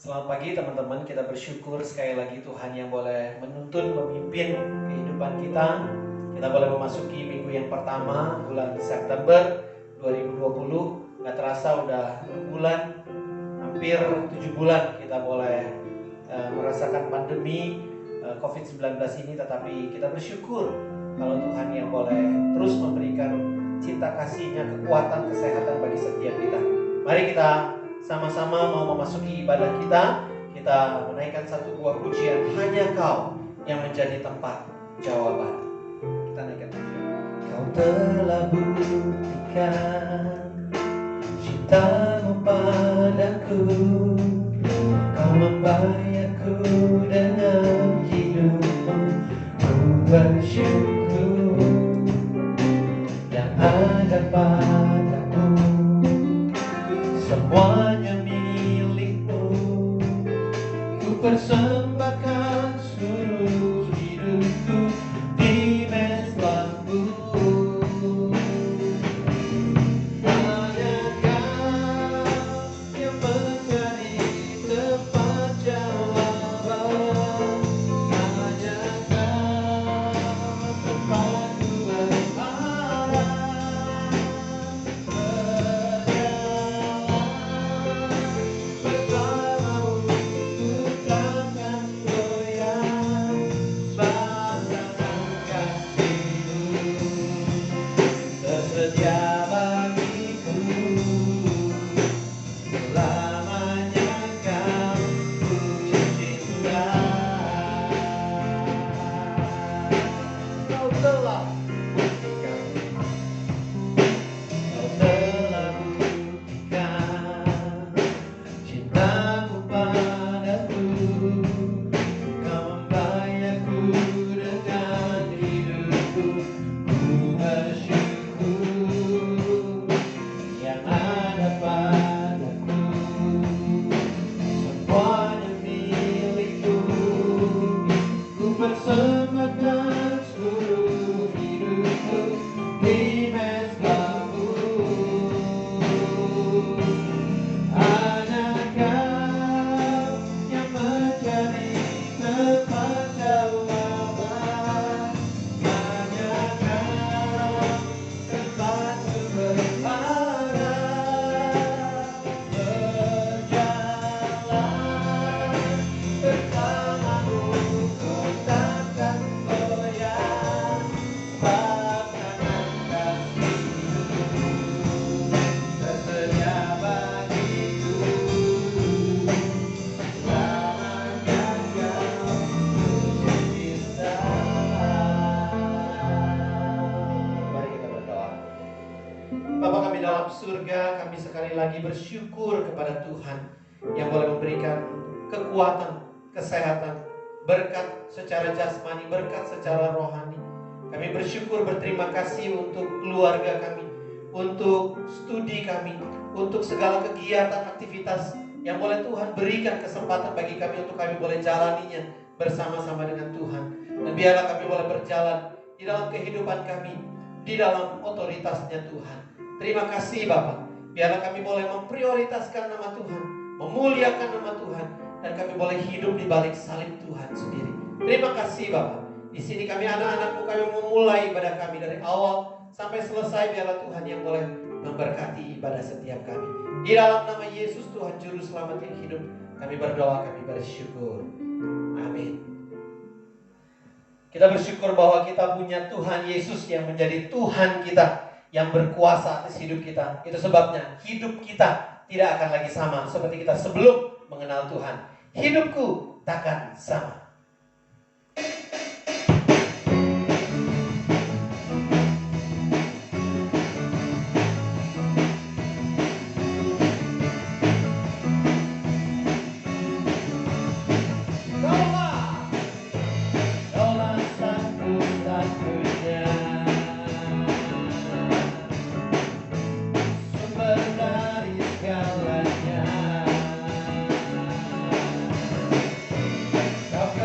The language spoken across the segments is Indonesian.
Selamat pagi teman-teman, kita bersyukur sekali lagi Tuhan yang boleh menuntun, memimpin kehidupan kita. Kita boleh memasuki minggu yang pertama bulan September 2020. Gak terasa udah 6 bulan, hampir 7 bulan kita boleh merasakan pandemi COVID-19 ini. Tetapi kita bersyukur kalau Tuhan yang boleh terus memberikan cinta kasih-Nya, kekuatan, kesehatan bagi setiap kita. Mari kita sama-sama mau memasuki ibadah kita. Kita menaikkan satu buah pujian, Hanya Kau yang menjadi tempat jawaban. Kita naikkan pujian. Kau telah buktikan cintamu padaku, Kau membayarku dengan hidupmu. Ku bersyukur yang ada padamu, semuanya milikmu. Ku persembahkan seluruh hidupku di mezbahu. Hanya Kau yang menjadi tempat jawaban. Hanya Kau tempatku berharap. Surga, kami sekali lagi bersyukur kepada Tuhan yang boleh memberikan kekuatan, kesehatan, berkat secara jasmani, berkat secara rohani. Kami bersyukur, berterima kasih untuk keluarga kami, untuk studi kami, untuk segala kegiatan, aktivitas yang boleh Tuhan berikan kesempatan bagi kami untuk kami boleh jalaninya bersama-sama dengan Tuhan. Dan biarlah kami boleh berjalan di dalam kehidupan kami, di dalam otoritasnya Tuhan. Terima kasih Bapak. Biarlah kami boleh memprioritaskan nama Tuhan, memuliakan nama Tuhan, dan kami boleh hidup di balik salib Tuhan sendiri. Terima kasih Bapak. Di sini kami anak-anakmu, kami memulai ibadah kami dari awal sampai selesai. Biarlah Tuhan yang boleh memberkati ibadah setiap kami. Di dalam nama Yesus Tuhan Juru Selamat yang hidup, kami berdoa, kami bersyukur. Amin. Kita bersyukur bahwa kita punya Tuhan Yesus yang menjadi Tuhan kita, yang berkuasa atas hidup kita. Itu sebabnya hidup kita tidak akan lagi sama seperti kita sebelum mengenal Tuhan. Hidupku takkan sama. Kau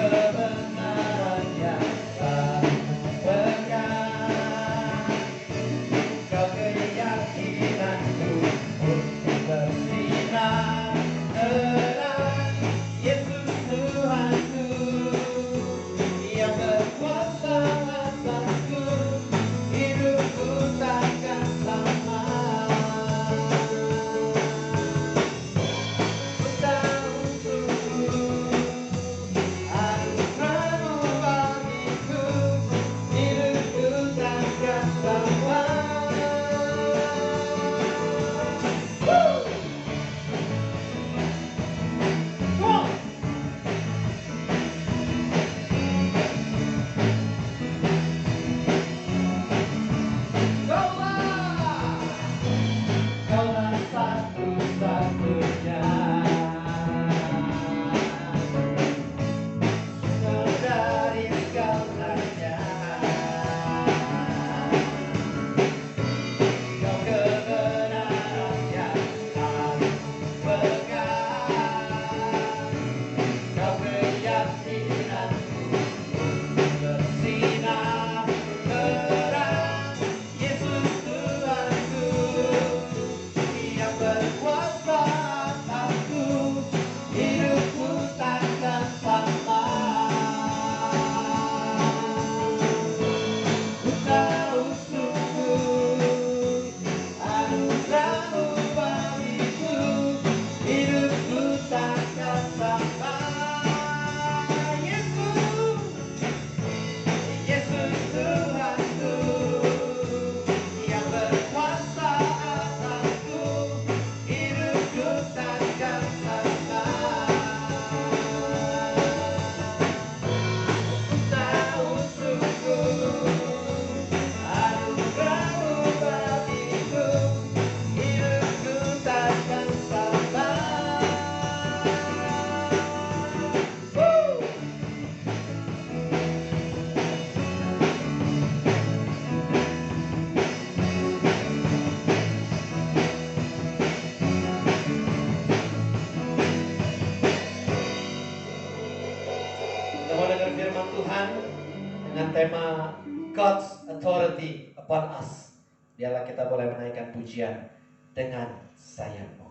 tema God's authority upon us. Biarlah kita boleh menaikkan pujian dengan sayangmu.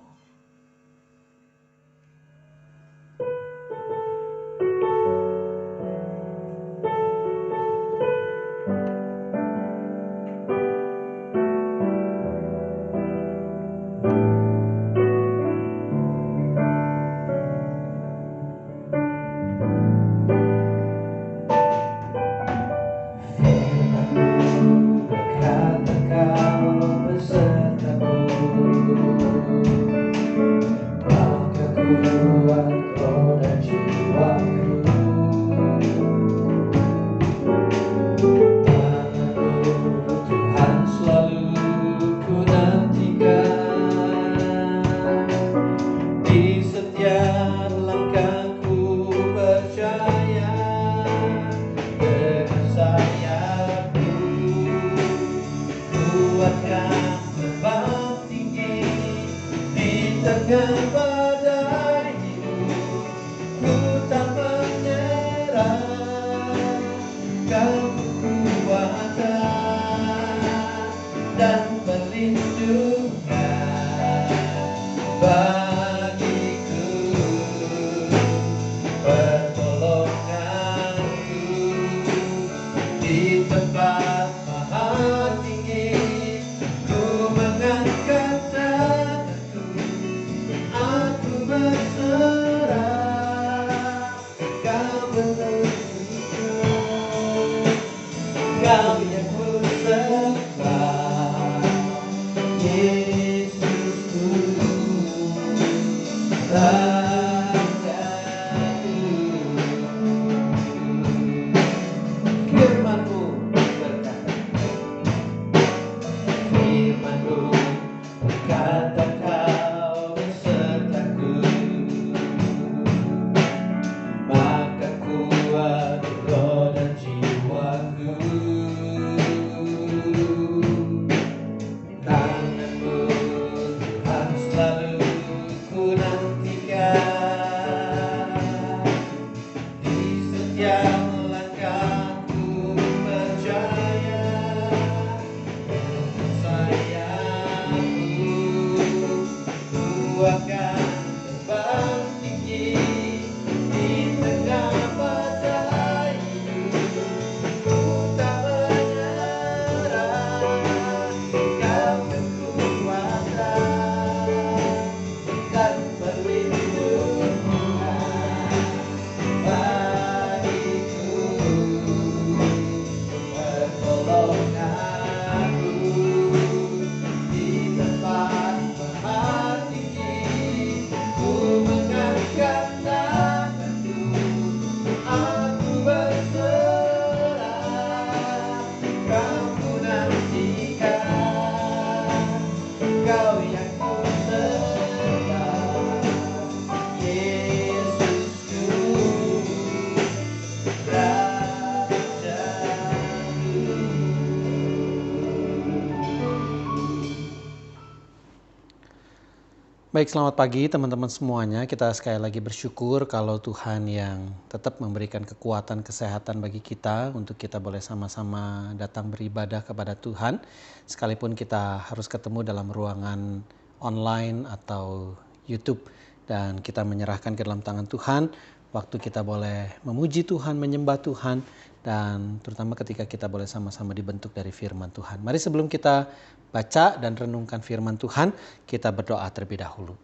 Baik, selamat pagi teman-teman semuanya. Kita sekali lagi bersyukur kalau Tuhan yang tetap memberikan kekuatan, kesehatan bagi kita untuk kita boleh sama-sama datang beribadah kepada Tuhan. Sekalipun kita harus ketemu dalam ruangan online atau YouTube dan kita menyerahkan ke dalam tangan Tuhan. Waktu kita boleh memuji Tuhan, menyembah Tuhan, dan terutama ketika kita boleh sama-sama dibentuk dari firman Tuhan. Mari sebelum kita baca dan renungkan firman Tuhan, kita berdoa terlebih dahulu.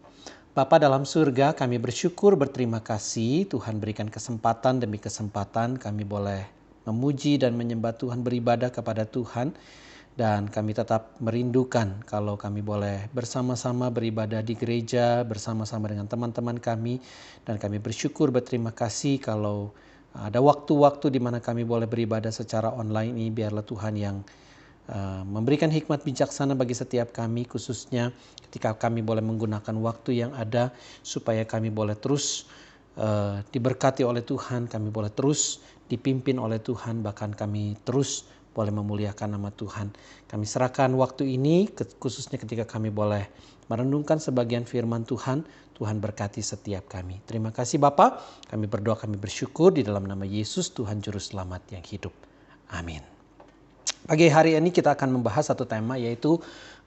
Bapa dalam surga, kami bersyukur, berterima kasih Tuhan berikan kesempatan demi kesempatan kami boleh memuji dan menyembah Tuhan, beribadah kepada Tuhan. Dan kami tetap merindukan kalau kami boleh bersama-sama beribadah di gereja, bersama-sama dengan teman-teman kami. Dan kami bersyukur, berterima kasih kalau ada waktu-waktu di mana kami boleh beribadah secara online ini. Biarlah Tuhan yang memberikan hikmat bijaksana bagi setiap kami, khususnya ketika kami boleh menggunakan waktu yang ada supaya kami boleh terus diberkati oleh Tuhan, kami boleh terus dipimpin oleh Tuhan, bahkan kami terus boleh memuliakan nama Tuhan. Kami serahkan waktu ini khususnya ketika kami boleh merenungkan sebagian firman Tuhan. Tuhan berkati setiap kami. Terima kasih Bapa, kami berdoa, kami bersyukur di dalam nama Yesus Tuhan Juru Selamat yang hidup. Amin. Pagi hari ini kita akan membahas satu tema, yaitu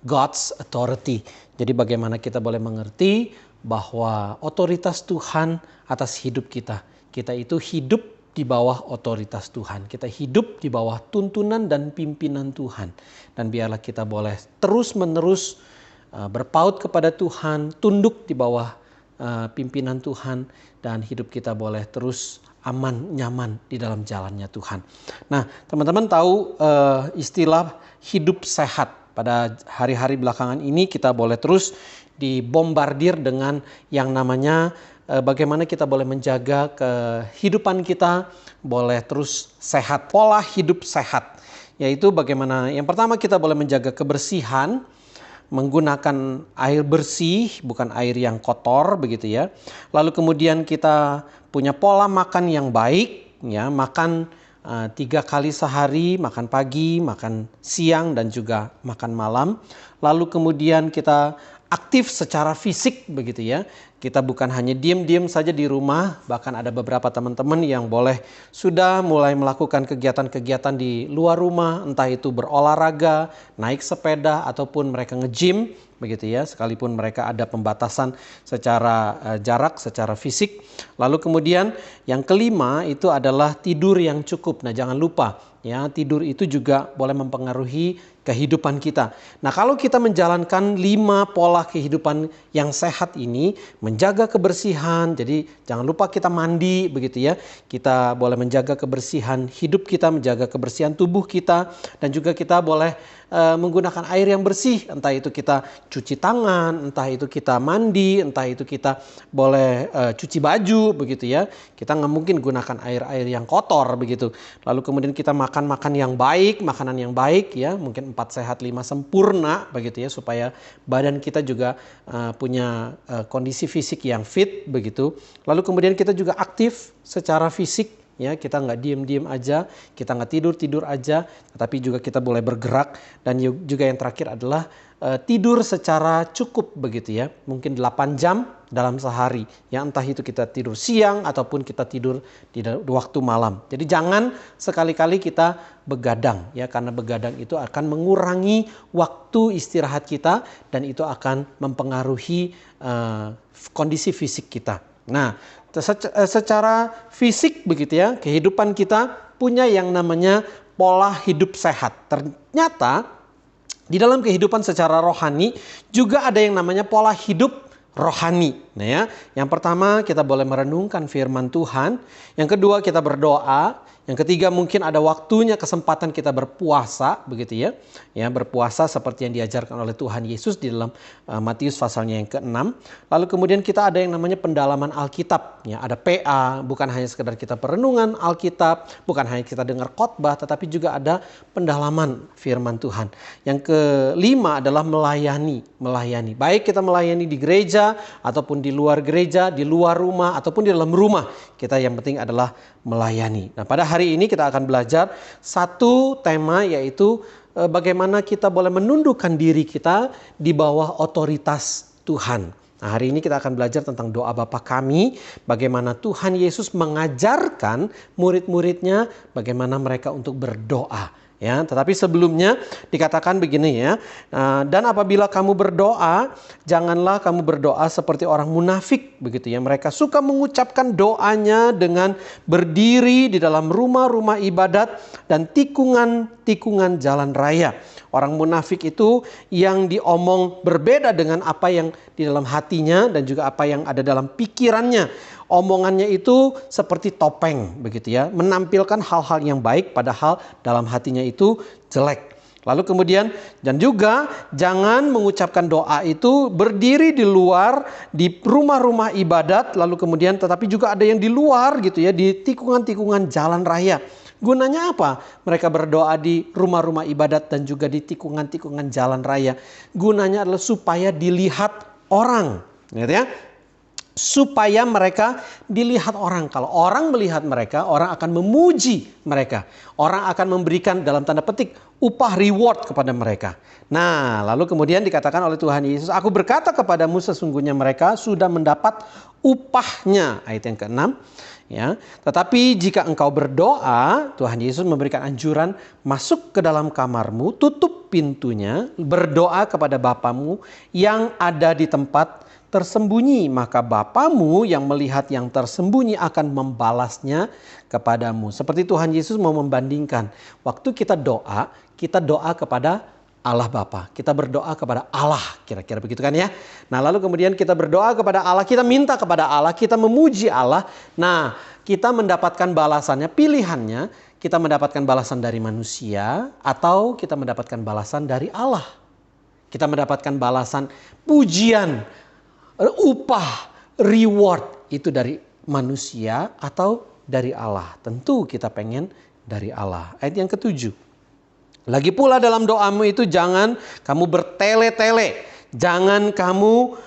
God's authority. Jadi bagaimana kita boleh mengerti bahwa otoritas Tuhan atas hidup kita. Kita itu hidup di bawah otoritas Tuhan. Kita hidup di bawah tuntunan dan pimpinan Tuhan. Dan biarlah kita boleh terus-menerus berpaut kepada Tuhan, tunduk di bawah pimpinan Tuhan, dan hidup kita boleh terus aman, nyaman di dalam jalannya Tuhan. Nah, teman-teman tahu istilah hidup sehat. Pada hari-hari belakangan ini kita boleh terus dibombardir dengan yang namanya bagaimana kita boleh menjaga kehidupan kita boleh terus sehat. Pola hidup sehat, yaitu bagaimana yang pertama kita boleh menjaga kebersihan, menggunakan air bersih, bukan air yang kotor begitu ya. Lalu kemudian kita punya pola makan yang baik, ya, makan 3 kali sehari, makan pagi, makan siang, dan juga makan malam. Lalu kemudian kita aktif secara fisik begitu ya. Kita bukan hanya diam-diam saja di rumah, bahkan ada beberapa teman-teman yang boleh sudah mulai melakukan kegiatan-kegiatan di luar rumah, entah itu berolahraga, naik sepeda, ataupun mereka nge-gym begitu ya, sekalipun mereka ada pembatasan secara jarak, secara fisik. Lalu kemudian yang kelima itu adalah tidur yang cukup. Nah, jangan lupa ya, tidur itu juga boleh mempengaruhi kehidupan kita. Nah, kalau kita menjalankan 5 pola kehidupan yang sehat ini, menjaga kebersihan, jadi jangan lupa kita mandi begitu ya. Kita boleh menjaga kebersihan hidup kita, menjaga kebersihan tubuh kita, dan juga kita boleh menggunakan air yang bersih, entah itu kita cuci tangan, entah itu kita mandi, entah itu kita boleh cuci baju begitu ya. Kita nggak mungkin gunakan air-air yang kotor begitu. Lalu kemudian kita makan yang baik, makanan yang baik ya, mungkin 4 sehat 5 sempurna begitu ya, supaya badan kita juga punya kondisi fisik yang fit begitu. Lalu kemudian kita juga aktif secara fisik. Ya, kita nggak diem-diem aja, kita nggak tidur-tidur aja, tetapi juga kita boleh bergerak. Dan juga yang terakhir adalah tidur secara cukup begitu ya, mungkin 8 jam dalam sehari. Ya, entah itu kita tidur siang ataupun kita tidur di waktu malam. Jadi jangan sekali-kali kita begadang ya, karena begadang itu akan mengurangi waktu istirahat kita dan itu akan mempengaruhi kondisi fisik kita. Nah, secara fisik begitu ya, kehidupan kita punya yang namanya pola hidup sehat. Ternyata di dalam kehidupan secara rohani juga ada yang namanya pola hidup rohani. Nah ya, yang pertama kita boleh merenungkan firman Tuhan. Yang kedua kita berdoa. Yang ketiga mungkin ada waktunya, kesempatan kita berpuasa begitu ya. Ya, berpuasa seperti yang diajarkan oleh Tuhan Yesus di dalam Matius pasalnya yang ke-6. Lalu kemudian kita ada yang namanya pendalaman Alkitab. Ya, ada PA, bukan hanya sekedar kita perenungan Alkitab, bukan hanya kita dengar khotbah, tetapi juga ada pendalaman firman Tuhan. Yang kelima adalah melayani. Baik kita melayani di gereja ataupun di luar gereja, di luar rumah ataupun di dalam rumah. Kita yang penting adalah melayani. Nah, pada hari ini kita akan belajar satu tema, yaitu bagaimana kita boleh menundukkan diri kita di bawah otoritas Tuhan. Nah, hari ini kita akan belajar tentang doa Bapa Kami, bagaimana Tuhan Yesus mengajarkan murid-muridnya bagaimana mereka untuk berdoa. Ya, tetapi sebelumnya dikatakan begini ya, dan apabila kamu berdoa, janganlah kamu berdoa seperti orang munafik begitu ya. Mereka suka mengucapkan doanya dengan berdiri di dalam rumah-rumah ibadat dan tikungan-tikungan jalan raya. Orang munafik itu yang diomong berbeda dengan apa yang di dalam hatinya dan juga apa yang ada dalam pikirannya. Omongannya itu seperti topeng begitu ya, menampilkan hal-hal yang baik padahal dalam hatinya itu jelek. Lalu kemudian dan juga jangan mengucapkan doa itu berdiri di luar di rumah-rumah ibadat, lalu kemudian tetapi juga ada yang di luar gitu ya, di tikungan-tikungan jalan raya. Gunanya apa? Mereka berdoa di rumah-rumah ibadat dan juga di tikungan-tikungan jalan raya. Gunanya adalah supaya dilihat orang, gitu ya. supaya mereka dilihat orang. Kalau orang melihat mereka, orang akan memuji mereka. Orang akan memberikan dalam tanda petik upah reward kepada mereka. Nah, lalu kemudian dikatakan oleh Tuhan Yesus, aku berkata kepadamu sesungguhnya mereka sudah mendapat upahnya. Ayat yang ke-6. Ya, tetapi jika engkau berdoa, Tuhan Yesus memberikan anjuran, masuk ke dalam kamarmu, tutup pintunya, berdoa kepada Bapamu yang ada di tempat tersembunyi, maka Bapamu yang melihat yang tersembunyi akan membalasnya kepadamu. Seperti Tuhan Yesus mau membandingkan, waktu kita doa kepada Allah Bapa, kita berdoa kepada Allah, kira-kira begitu kan ya. Nah, lalu kemudian kita berdoa kepada Allah, kita minta kepada Allah, kita memuji Allah. Nah, kita mendapatkan balasannya, pilihannya, kita mendapatkan balasan dari manusia atau kita mendapatkan balasan dari Allah. Kita mendapatkan balasan pujian, upah, reward itu dari manusia atau dari Allah. Tentu kita pengen dari Allah. Ayat yang ke-7. Lagi pula dalam doamu itu jangan kamu bertele-tele. Jangan kamu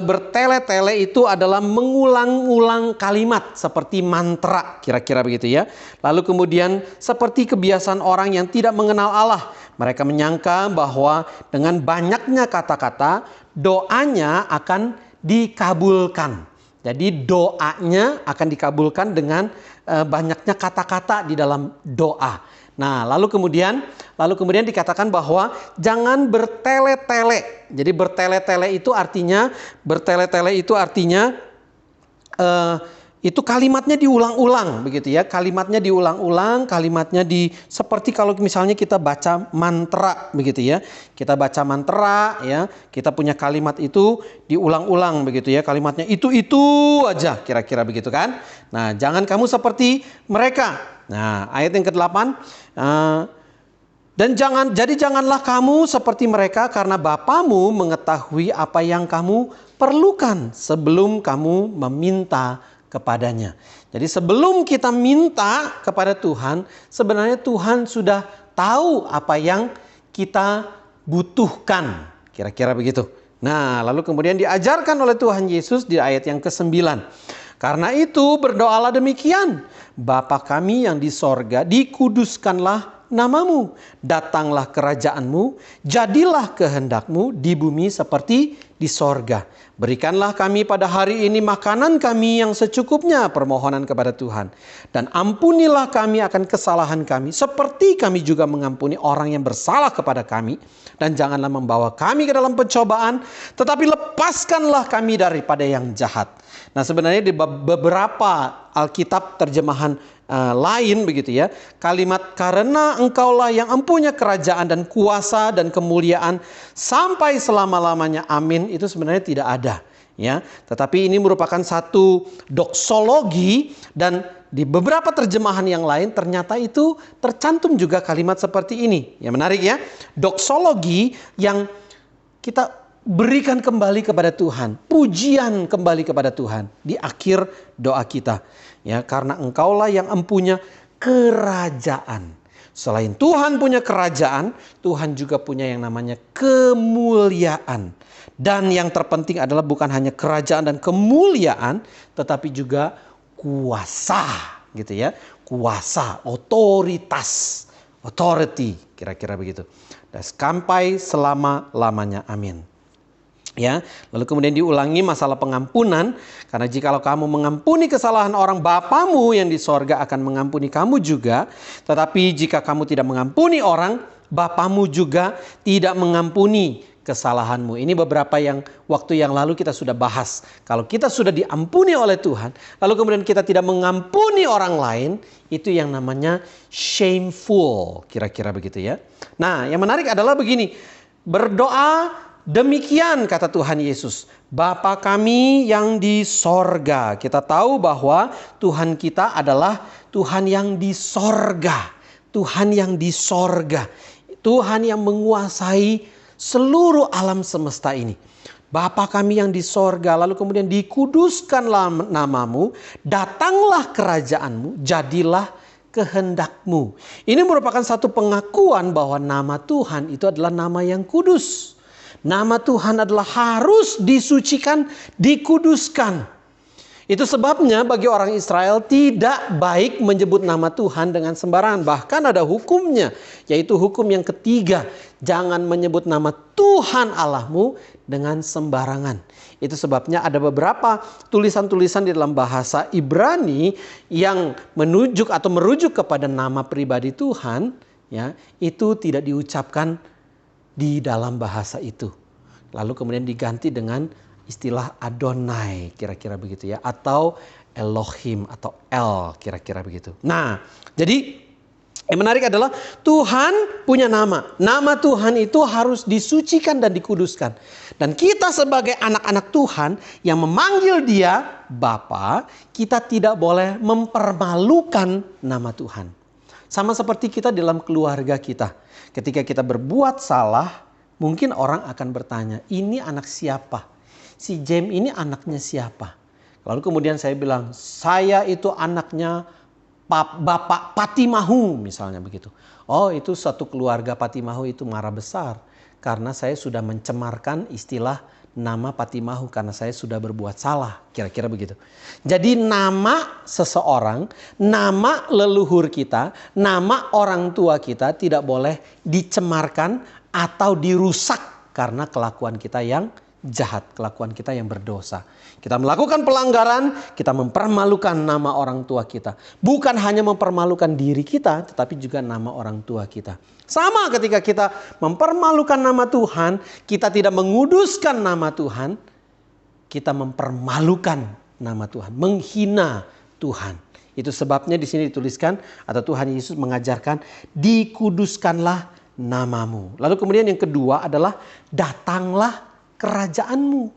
bertele-tele itu adalah mengulang-ulang kalimat seperti mantra, kira-kira begitu ya. Lalu kemudian seperti kebiasaan orang yang tidak mengenal Allah. Mereka menyangka bahwa dengan banyaknya kata-kata doanya akan dikabulkan. Jadi doanya akan dikabulkan dengan banyaknya kata-kata di dalam doa. Nah, lalu kemudian dikatakan bahwa jangan bertele-tele. Jadi bertele-tele itu artinya itu kalimatnya diulang-ulang begitu ya. Kalimatnya diulang-ulang, seperti kalau misalnya kita baca mantra begitu ya. Kita baca mantra ya, kita punya kalimat itu diulang-ulang begitu ya. Kalimatnya itu aja, kira-kira begitu kan. Nah, jangan kamu seperti mereka. Nah, ayat yang ke-8, dan janganlah kamu seperti mereka karena Bapamu mengetahui apa yang kamu perlukan sebelum kamu meminta kepadanya. Jadi sebelum kita minta kepada Tuhan, sebenarnya Tuhan sudah tahu apa yang kita butuhkan. Kira-kira begitu. Nah, lalu kemudian diajarkan oleh Tuhan Yesus di ayat yang ke-9. Karena itu berdoalah demikian. Bapa kami yang di sorga, dikuduskanlah namamu. Datanglah kerajaanmu, jadilah kehendakmu di bumi seperti di sorga. Berikanlah kami pada hari ini makanan kami yang secukupnya, permohonan kepada Tuhan. Dan ampunilah kami akan kesalahan kami, seperti kami juga mengampuni orang yang bersalah kepada kami. Dan janganlah membawa kami ke dalam pencobaan, tetapi lepaskanlah kami daripada yang jahat. Nah, sebenarnya di beberapa Alkitab terjemahan lain begitu ya, kalimat karena engkaulah yang empunya kerajaan dan kuasa dan kemuliaan sampai selama-lamanya amin, itu sebenarnya tidak ada ya. Tetapi ini merupakan satu doksologi, dan di beberapa terjemahan yang lain ternyata itu tercantum juga kalimat seperti ini. Ya, menarik ya. Doksologi yang kita berikan kembali kepada Tuhan, pujian kembali kepada Tuhan di akhir doa kita. Ya, karena engkaulah yang empunya kerajaan. Selain Tuhan punya kerajaan, Tuhan juga punya yang namanya kemuliaan. Dan yang terpenting adalah bukan hanya kerajaan dan kemuliaan, tetapi juga kuasa, gitu ya. Kuasa, otoritas, authority, kira-kira begitu. Dan sampai selama-lamanya, amin. Ya, lalu kemudian diulangi masalah pengampunan, karena jikalau kamu mengampuni kesalahan orang, Bapamu yang di sorga akan mengampuni kamu juga. Tetapi jika kamu tidak mengampuni orang, Bapamu juga tidak mengampuni kesalahanmu. Ini beberapa yang waktu yang lalu kita sudah bahas. Kalau kita sudah diampuni oleh Tuhan, lalu kemudian kita tidak mengampuni orang lain, itu yang namanya shameful, kira-kira begitu ya. Nah, yang menarik adalah begini, berdoa demikian kata Tuhan Yesus, Bapa kami yang di sorga. Kita tahu bahwa Tuhan kita adalah Tuhan yang di sorga. Tuhan yang di sorga. Tuhan yang menguasai seluruh alam semesta ini. Bapa kami yang di sorga, lalu kemudian dikuduskanlah namamu, datanglah kerajaanmu, jadilah kehendakmu. Ini merupakan satu pengakuan bahwa nama Tuhan itu adalah nama yang kudus. Nama Tuhan adalah harus disucikan, dikuduskan. Itu sebabnya bagi orang Israel tidak baik menyebut nama Tuhan dengan sembarangan. Bahkan ada hukumnya, yaitu hukum yang ketiga. Jangan menyebut nama Tuhan Allahmu dengan sembarangan. Itu sebabnya ada beberapa tulisan-tulisan di dalam bahasa Ibrani yang menunjuk atau merujuk kepada nama pribadi Tuhan, ya, itu tidak diucapkan di dalam bahasa itu. Lalu kemudian diganti dengan istilah Adonai, kira-kira begitu ya, atau Elohim atau El, kira-kira begitu. Nah, jadi yang menarik adalah Tuhan punya nama. Nama Tuhan itu harus disucikan dan dikuduskan. Dan kita sebagai anak-anak Tuhan yang memanggil Dia Bapa, kita tidak boleh mempermalukan nama Tuhan. Sama seperti kita dalam keluarga kita. Ketika kita berbuat salah, mungkin orang akan bertanya, ini anak siapa? Si James ini anaknya siapa? Lalu kemudian saya bilang, saya itu anaknya Bapak Patimahu, misalnya begitu. Oh, itu satu keluarga Patimahu itu marah besar. Karena saya sudah mencemarkan istilah nama Patimahu karena saya sudah berbuat salah. Kira-kira begitu. Jadi nama seseorang, nama leluhur kita, nama orang tua kita tidak boleh dicemarkan atau dirusak karena kelakuan kita yang jahat, kelakuan kita yang berdosa. Kita melakukan pelanggaran, kita mempermalukan nama orang tua kita. Bukan hanya mempermalukan diri kita, tetapi juga nama orang tua kita. Sama ketika kita mempermalukan nama Tuhan, kita tidak menguduskan nama Tuhan, kita mempermalukan nama Tuhan, menghina Tuhan. Itu sebabnya di sini dituliskan atau Tuhan Yesus mengajarkan, dikuduskanlah namamu. Lalu kemudian yang kedua adalah datanglah kerajaanmu.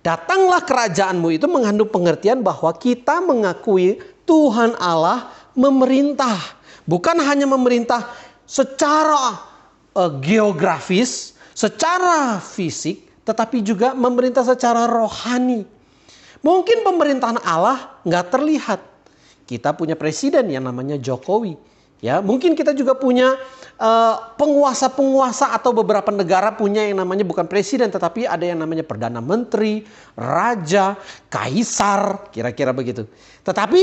Datanglah kerajaanmu itu mengandung pengertian bahwa kita mengakui Tuhan Allah memerintah. Bukan hanya memerintah secara geografis, secara fisik, tetapi juga memerintah secara rohani. Mungkin pemerintahan Allah nggak terlihat. Kita punya presiden yang namanya Jokowi. Ya, mungkin kita juga punya penguasa-penguasa atau beberapa negara punya yang namanya bukan presiden tetapi ada yang namanya perdana menteri, raja, kaisar, kira-kira begitu. Tetapi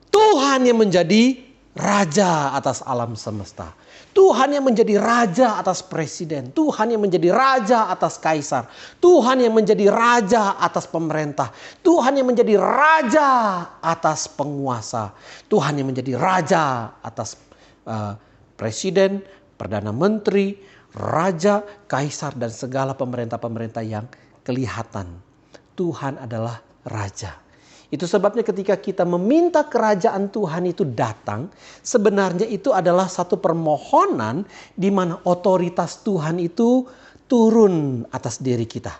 Tuhan yang menjadi raja atas alam semesta. Tuhan yang menjadi raja atas presiden. Tuhan yang menjadi raja atas kaisar. Tuhan yang menjadi raja atas pemerintah. Tuhan yang menjadi raja atas penguasa. Tuhan yang menjadi raja atas presiden, perdana menteri, raja, kaisar, dan segala pemerintah-pemerintah yang kelihatan. Tuhan adalah raja. Itu sebabnya ketika kita meminta kerajaan Tuhan itu datang, sebenarnya itu adalah satu permohonan di mana otoritas Tuhan itu turun atas diri kita.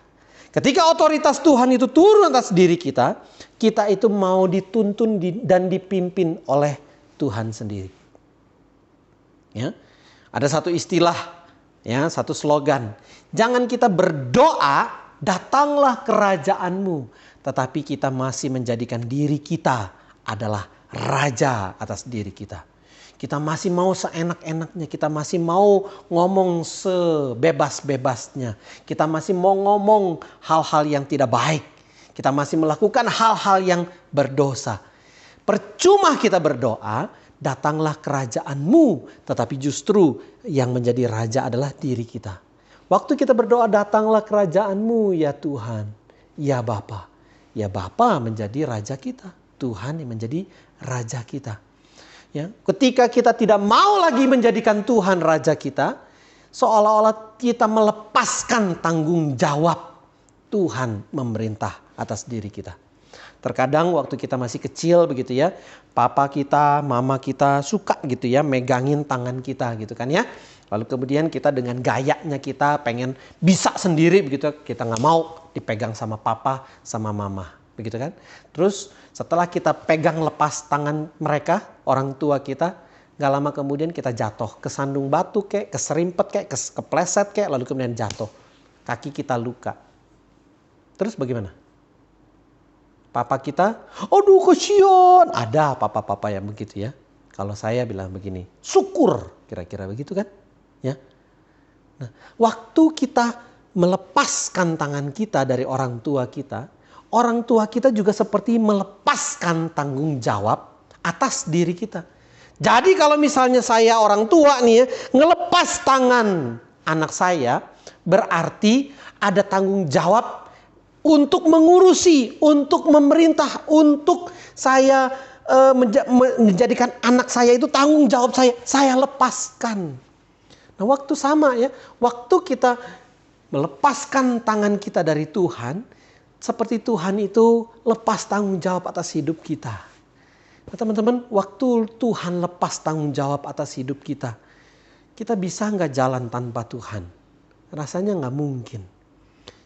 Ketika otoritas Tuhan itu turun atas diri kita, kita itu mau dituntun dan dipimpin oleh Tuhan sendiri. Ya, ada satu istilah, ya, satu slogan. Jangan kita berdoa, datanglah kerajaanmu. Tetapi kita masih menjadikan diri kita adalah raja atas diri kita. Kita masih mau seenak-enaknya. Kita masih mau ngomong sebebas-bebasnya. Kita masih mau ngomong hal-hal yang tidak baik. Kita masih melakukan hal-hal yang berdosa. Percuma kita berdoa, datanglah kerajaanmu. Tetapi justru yang menjadi raja adalah diri kita. Waktu kita berdoa, datanglah kerajaanmu ya Tuhan, ya Bapa. Ya Bapa menjadi raja kita. Tuhan yang menjadi raja kita. Ya, ketika kita tidak mau lagi menjadikan Tuhan raja kita, seolah-olah kita melepaskan tanggung jawab Tuhan memerintah atas diri kita. Terkadang waktu kita masih kecil begitu ya, papa kita, mama kita suka gitu ya megangin tangan kita gitu kan ya. Lalu kemudian kita dengan gayanya kita pengen bisa sendiri begitu, kita nggak mau dipegang sama papa sama mama begitu kan. Terus setelah kita pegang lepas tangan mereka, orang tua kita, gak lama kemudian kita jatuh, kesandung batu kek, keserimpet kek, kepleset kek, lalu kemudian jatuh. Kaki kita luka. Terus bagaimana? Papa kita, aduh kasihan. Ada papa-papa yang begitu ya. Kalau saya bilang begini, syukur, kira-kira begitu kan? Ya. Nah, waktu kita melepaskan tangan kita dari orang tua kita, orang tua kita juga seperti melepaskan tanggung jawab atas diri kita. Jadi kalau misalnya saya orang tua nih ya, ngelepas tangan anak saya, berarti ada tanggung jawab untuk mengurusi, untuk memerintah, untuk saya menjadikan anak saya itu tanggung jawab saya lepaskan. Nah waktu sama ya, waktu kita melepaskan tangan kita dari Tuhan, seperti Tuhan itu lepas tanggung jawab atas hidup kita. Nah, teman-teman, waktu Tuhan lepas tanggung jawab atas hidup kita bisa nggak jalan tanpa Tuhan? Rasanya nggak mungkin.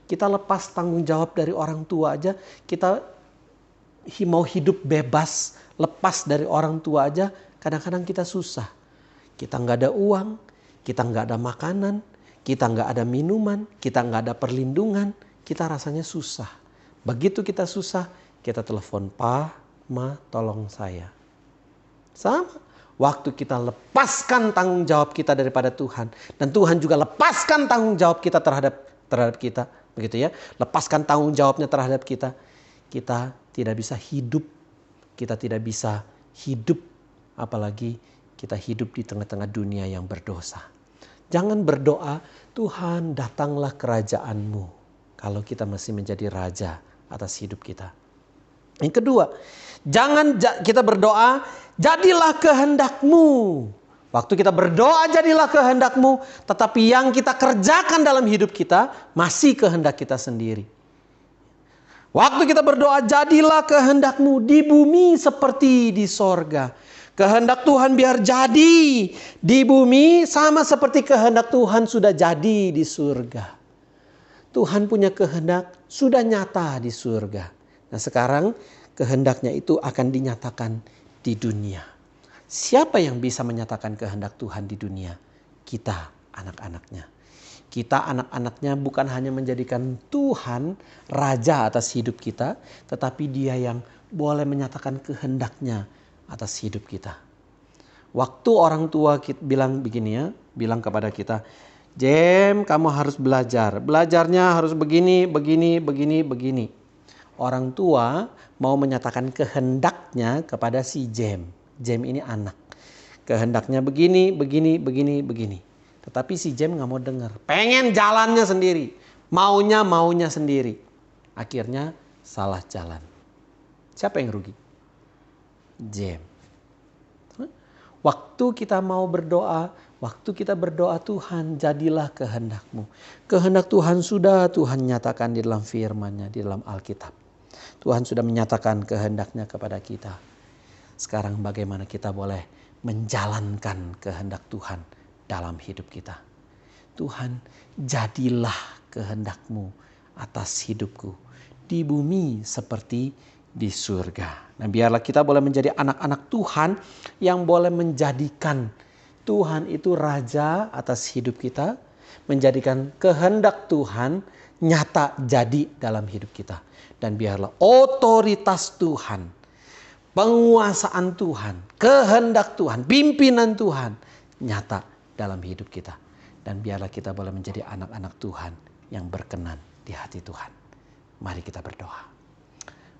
Kita lepas tanggung jawab dari orang tua aja, kita mau hidup bebas, lepas dari orang tua aja, kadang-kadang kita susah. Kita nggak ada uang, kita nggak ada makanan, kita nggak ada minuman, kita nggak ada perlindungan, kita rasanya susah. Begitu kita susah, kita telepon, "Pa, Ma, tolong saya." Sama, waktu kita lepaskan tanggung jawab kita daripada Tuhan, dan Tuhan juga lepaskan tanggung jawab kita terhadap kita, begitu ya. Lepaskan tanggung jawabnya terhadap kita, kita tidak bisa hidup, apalagi kita hidup di tengah-tengah dunia yang berdosa. Jangan berdoa, "Tuhan, datanglah kerajaan-Mu," kalau kita masih menjadi raja atas hidup kita. Yang kedua, jangan kita berdoa, "Jadilah kehendak-Mu." Waktu kita berdoa, "Jadilah kehendak-Mu," tetapi yang kita kerjakan dalam hidup kita masih kehendak kita sendiri. Waktu kita berdoa, "Jadilah kehendak-Mu di bumi seperti di sorga." Kehendak Tuhan biar jadi di bumi sama seperti kehendak Tuhan sudah jadi di surga. Tuhan punya kehendak sudah nyata di surga. Nah sekarang kehendaknya itu akan dinyatakan di dunia. Siapa yang bisa menyatakan kehendak Tuhan di dunia? Kita, anak-anaknya. Kita anak-anaknya bukan hanya menjadikan Tuhan raja atas hidup kita, tetapi Dia yang boleh menyatakan kehendaknya atas hidup kita. Waktu orang tua kita bilang begini ya, bilang kepada kita, "Jem, kamu harus belajar. Belajarnya harus begini, begini." Orang tua mau menyatakan kehendaknya kepada si Jem. Jem ini anak. Kehendaknya begini. Tetapi si Jem gak mau dengar. Pengen jalannya sendiri. Maunya sendiri. Akhirnya salah jalan. Siapa yang rugi? Jem. Waktu kita mau berdoa, "Tuhan, jadilah kehendak-Mu." Kehendak Tuhan sudah Tuhan nyatakan di dalam firman-Nya, di dalam Alkitab. Tuhan sudah menyatakan kehendaknya kepada kita. Sekarang bagaimana kita boleh menjalankan kehendak Tuhan dalam hidup kita? "Tuhan, jadilah kehendak-Mu atas hidupku di bumi seperti di surga." Nah, biarlah kita boleh menjadi anak-anak Tuhan yang boleh menjadikan Tuhan itu raja atas hidup kita, menjadikan kehendak Tuhan nyata jadi dalam hidup kita. Dan biarlah otoritas Tuhan, penguasaan Tuhan, kehendak Tuhan, pimpinan Tuhan nyata dalam hidup kita. Dan biarlah kita boleh menjadi anak-anak Tuhan yang berkenan di hati Tuhan. Mari kita berdoa.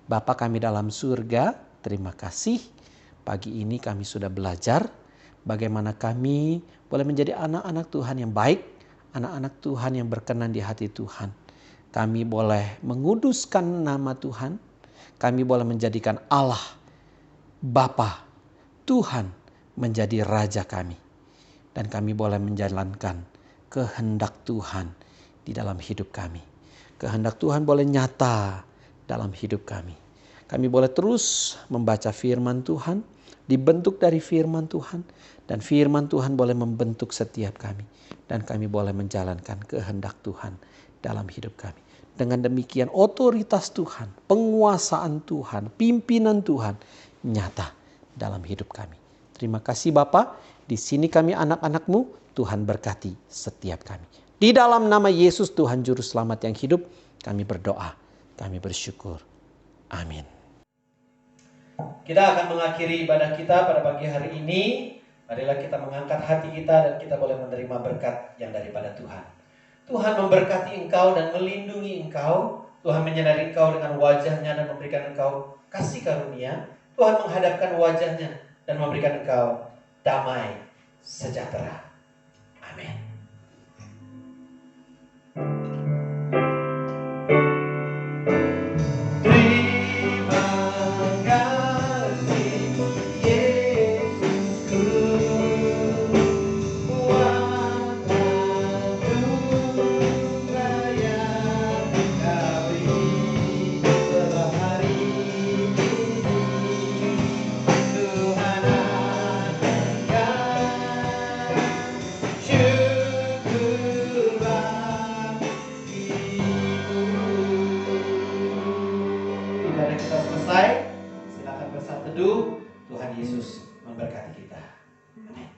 Bapa kami dalam surga, terima kasih pagi ini kami sudah belajar bagaimana kami boleh menjadi anak-anak Tuhan yang baik, anak-anak Tuhan yang berkenan di hati Tuhan. Kami boleh menguduskan nama Tuhan, kami boleh menjadikan Allah, Bapa, Tuhan menjadi Raja kami. Dan kami boleh menjalankan kehendak Tuhan di dalam hidup kami. Kehendak Tuhan boleh nyata dalam hidup kami. Kami boleh terus membaca firman Tuhan, dibentuk dari firman Tuhan, dan firman Tuhan boleh membentuk setiap kami, dan kami boleh menjalankan kehendak Tuhan dalam hidup kami. Dengan demikian otoritas Tuhan, penguasaan Tuhan, pimpinan Tuhan nyata dalam hidup kami. Terima kasih Bapa, di sini kami anak-anak-Mu, Tuhan berkati setiap kami. Di dalam nama Yesus Tuhan Juru Selamat yang hidup, kami berdoa. Kami bersyukur. Amin. Kita akan mengakhiri ibadah kita pada pagi hari ini. Marilah kita mengangkat hati kita dan kita boleh menerima berkat yang daripada Tuhan. Tuhan memberkati engkau dan melindungi engkau. Tuhan menyadari engkau dengan wajahnya dan memberikan engkau kasih karunia. Tuhan menghadapkan wajahnya dan memberikan engkau damai sejahtera. Amin. Terima kasih Yesusku, buat anugerah yang Kau beri dalam hari ini. Tuhan akan syukur bagimu. Ibadah kita selesai. Silakan bersatu teduh. Tuhan Yesus memberkati kita. Amin.